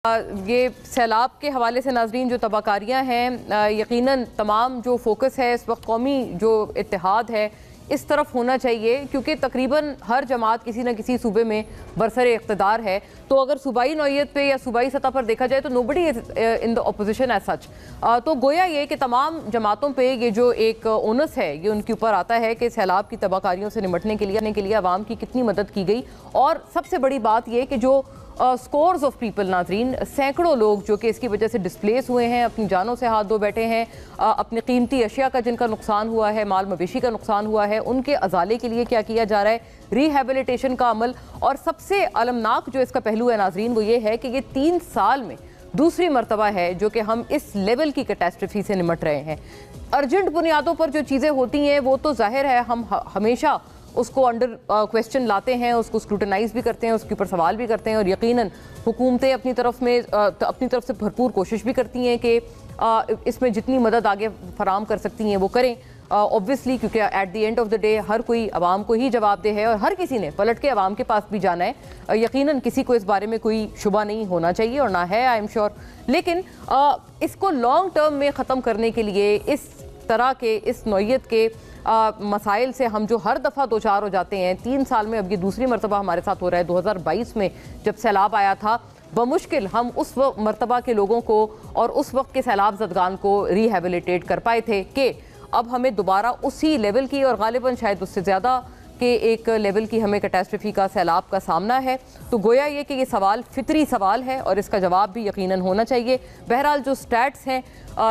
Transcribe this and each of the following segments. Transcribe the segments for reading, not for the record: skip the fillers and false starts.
ये सैलाब के हवाले से नाजरीन जो तबाहकारियाँ हैं, यकीनन तमाम जो फोकस है इस वक्त कौमी जो इत्तेहाद है इस तरफ होना चाहिए, क्योंकि तकरीबन हर जमात किसी न किसी सूबे में बरसरे इक़्तिदार है। तो अगर सूबाई नौइयत पे या सूबाई सतह पर देखा जाए तो nobody is in the opposition as such. तो गोया ये कि तमाम जमातों पे ये जो एक ओनस है ये उनके ऊपर आता है कि सैलाब की तबाहकारियों से निपटने के लिए आवाम की कितनी मदद की गई। और सबसे बड़ी बात ये कि जो स्कोर्स ऑफ पीपल नाजरीन, सैकड़ों लोग जो कि इसकी वजह से डिस्प्लेस हुए हैं, अपनी जानों से हाथ धो बैठे हैं, अपनी कीमती अशिया का जिनका नुकसान हुआ है, माल मवेशी का नुकसान हुआ है, उनके अजाले के लिए क्या किया जा रहा है, रिहेबिलिटेशन का अमल। और सबसे अलमनाक जो इसका पहलू है नाजरीन वो ये है कि ये 3 साल में दूसरी मरतबा है जो कि हम इस लेवल की कैटास्ट्रफी से निपट रहे हैं। अर्जेंट बुनियादों पर जो चीज़ें होती हैं वो तो जाहिर है हम हमेशा उसको अंडर क्वेश्चन लाते हैं, उसको स्क्रूटनाइज भी करते हैं, उसके ऊपर सवाल भी करते हैं। और यकीनन हुकूमतें अपनी तरफ से भरपूर कोशिश भी करती हैं कि इसमें जितनी मदद आगे फराम कर सकती हैं वो करें, ऑब्वियसली, क्योंकि at the end of the day हर कोई आवाम को ही जवाबदेह है और हर किसी ने पलट के आवाम के पास भी जाना है। यकीनन किसी को इस बारे में कोई शुबा नहीं होना चाहिए और ना है, आई एम श्योर। लेकिन इसको लॉन्ग टर्म में ख़त्म करने के लिए इस तरह के इस नौइयत के मसाइल से हम जो हर दफ़ा दो चार हो जाते हैं, 3 साल में अब ये दूसरी मरतबा हमारे साथ हो रहा है। 2022 में जब सैलाब आया था बमुश्किल हम उस मरतबा के लोगों को और उस वक्त के सैलाब ज़दगान को रिहेबिलिटेट कर पाए थे कि अब हमें दोबारा उसी लेवल की और गालिबन शायद उससे ज़्यादा के एक लेवल की हमें कैटास्ट्रफी का सैलाब का सामना है। तो गोया ये कि ये सवाल फितरी सवाल है और इसका जवाब भी यकीनन होना चाहिए। बहरहाल जो स्टैट्स हैं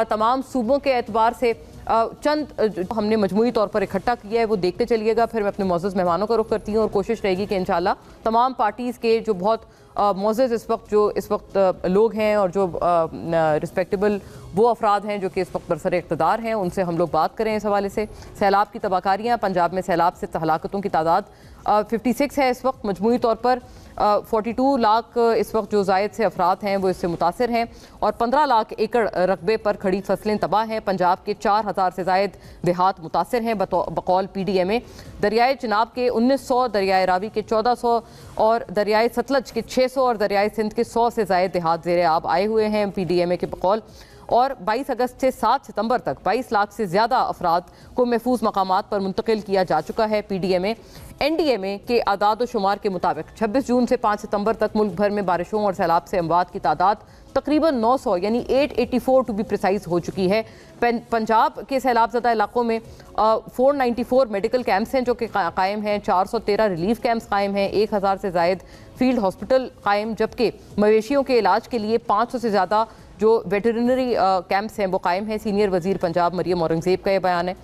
तमाम सूबों के एतबार से चंद हमने मजमूई तौर पर इकट्ठा किया है वो देखते चलिएगा, फिर मैं अपने मोअज़्ज़ज़ मेहमानों का रुख करती हूँ और कोशिश रहेगी कि इंशाल्लाह तमाम पार्टीज़ के जो बहुत मोअज़्ज़ज़ इस वक्त लोग हैं और जो रिस्पेक्टेबल वो अफराद हैं जो कि इस वक्त बरसरे इक़्तिदार हैं उनसे हम लोग बात करें इस हवाले से। सैलाब की तबाहकारियाँ, पंजाब में सैलाब से हलाकतों की तादाद 56 है इस वक्त मजमूई तौर पर। 42 लाख इस वक्त जो जायद से अफराद हैं वो इससे मुतासिर हैं और 15 लाख एकड़ रकबे पर खड़ी फसलें तबाह हैं। पंजाब के 4000 से जायद देहात मुतासिर हैं बकौल PDMA। दरियाए चिनाब के 1900, दरियाए रावी के 1400 और दरियाए सतलज के 600 और दरियाए सिंध के 100 से जायद देहात ज़ेरे आब आए हुए हैं PDMA के बकौल। और 22 अगस्त से 7 सितंबर तक 22 लाख से ज़्यादा अफराद को महफूज मकामात पर मुंतकिल किया जा चुका है। PDMA NDMA के आदाद शुमार के मुताबिक 26 जून से 5 सितंबर तक मुल्क भर में बारिशों और सैलाब से अमवात की तादाद तकरीबन 900 यानी 884 टू बी प्रिसाइज हो चुकी है। पंजाब के सैलाब ज़दा इलाकों में 494 मेडिकल कैंप्स हैं जो कि कायम हैं, 413 रिलीफ कैंप्स कायम हैं, 1000 से ज़ायद फील्ड हॉस्पिटल कायम, जबकि मवेशियों के इलाज के लिए 500 से ज़्यादा जो वेटरनरी कैंप्स हैं वो कायम हैं। सीनियर वज़ीर पंजाब मरियम औरंगज़ेब का ये बयान है।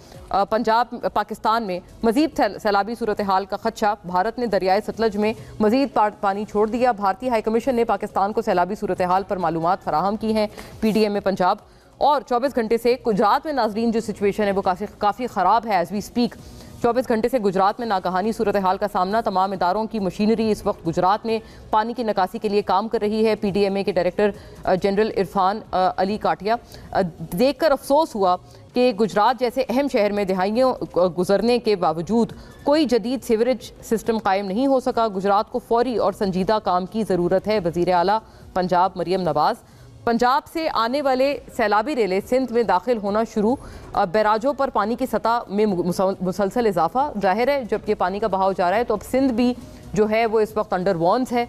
पाकिस्तान में मज़ीद सैलाबी सूरत हाल का खदशा, भारत ने दरियाए सतलज में मज़ीद पानी छोड़ दिया। भारतीय हाई कमीशन ने पाकिस्तान को सैलाबी सूरत हाल पर मालूमात फराहम की हैं। PDMA पंजाब और 24 घंटे से गुजरात में नाजरीन जो सिचुएशन है वो काफ़ी ख़राब है एज वी स्पीक। 24 घंटे से गुजरात में नागहानी सूरत हाल का सामना, तमाम इदारों की मशीनरी इस वक्त गुजरात में पानी की निकासी के लिए काम कर रही है। PDMA के डायरेक्टर जनरल इरफान अली काटिया देखकर अफसोस हुआ कि गुजरात जैसे अहम शहर में दिहाइयों गुजरने के बावजूद कोई जदीद सीवरेज सिस्टम कायम नहीं हो सका। गुजरात को फौरी और संजीदा काम की ज़रूरत है। वज़ीर आला पंजाब मरियम नवाज़। पंजाब से आने वाले सैलाबी रेले सिंध में दाखिल होना शुरू, बैराजों पर पानी की सतह में मुसलसल इजाफा। जाहिर है जब ये पानी का बहाव जा रहा है तो अब सिंध भी जो है वो इस वक्त अंडर वॉर्न्स है।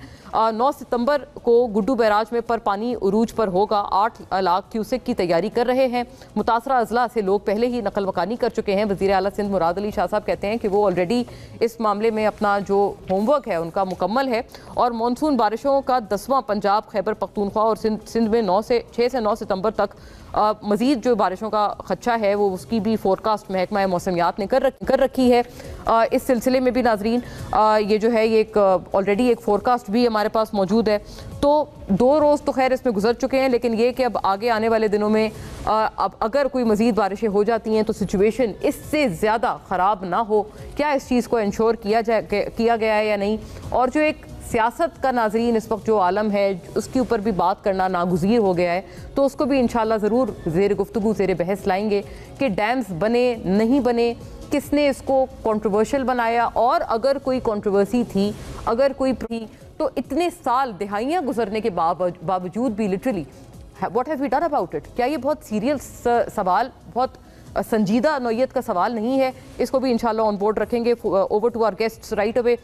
9 सितंबर को गुड्डू बैराज में पर पानी उरूज पर होगा। 8 लाख क्यूसेक की तैयारी कर रहे हैं। मुतासरा अजला से लोग पहले ही नकल मकानी कर चुके हैं। वज़ीर आला सिंध मुराद अली शाह साहब कहते हैं कि वो ऑलरेडी इस मामले में अपना जो होमवर्क है उनका मुकम्मल है। और मानसून बारिशों का 10वां पंजाब, खैबर पख्तूनख्वा और सिंध में 6 से 9 सितंबर तक मज़ीद जो बारिशों का खदशा है वो उसकी भी फोरकास्ट महकमा मौसमियात ने कर रखी है। इस सिलसिले में भी नाजरीन ये जो है ये एक ऑलरेडी एक फोरकास्ट भी हमारे पास मौजूद है। तो 2 रोज़ तो खैर इसमें गुजर चुके हैं, लेकिन ये कि अब आगे आने वाले दिनों में अब अगर कोई मज़ीद बारिशें हो जाती हैं तो सिचुएशन इससे ज़्यादा ख़राब ना हो, क्या इस चीज़ को इंश्योर किया गया है या नहीं। और जो एक सियासत का नाजरीन इस वक्त जो आलम है उसके ऊपर भी बात करना नागुज़ीर हो गया है, तो उसको भी इंशाल्लाह ज़रूर ज़ेर गुफ्तगू ज़ेर बहस लाएंगे कि डैम्स बने नहीं बने, किसने इसको कंट्रोवर्शियल बनाया, और अगर कोई कंट्रोवर्सी थी, अगर कोई तो इतने साल दिहाइयाँ गुजरने के बावजूद भी literally what have we done about it? क्या ये बहुत सीरियस सवाल, बहुत संजीदा नौयत का सवाल नहीं है? इसको भी इंशाल्लाह ऑन बोर्ड रखेंगे। Over to our guests right away.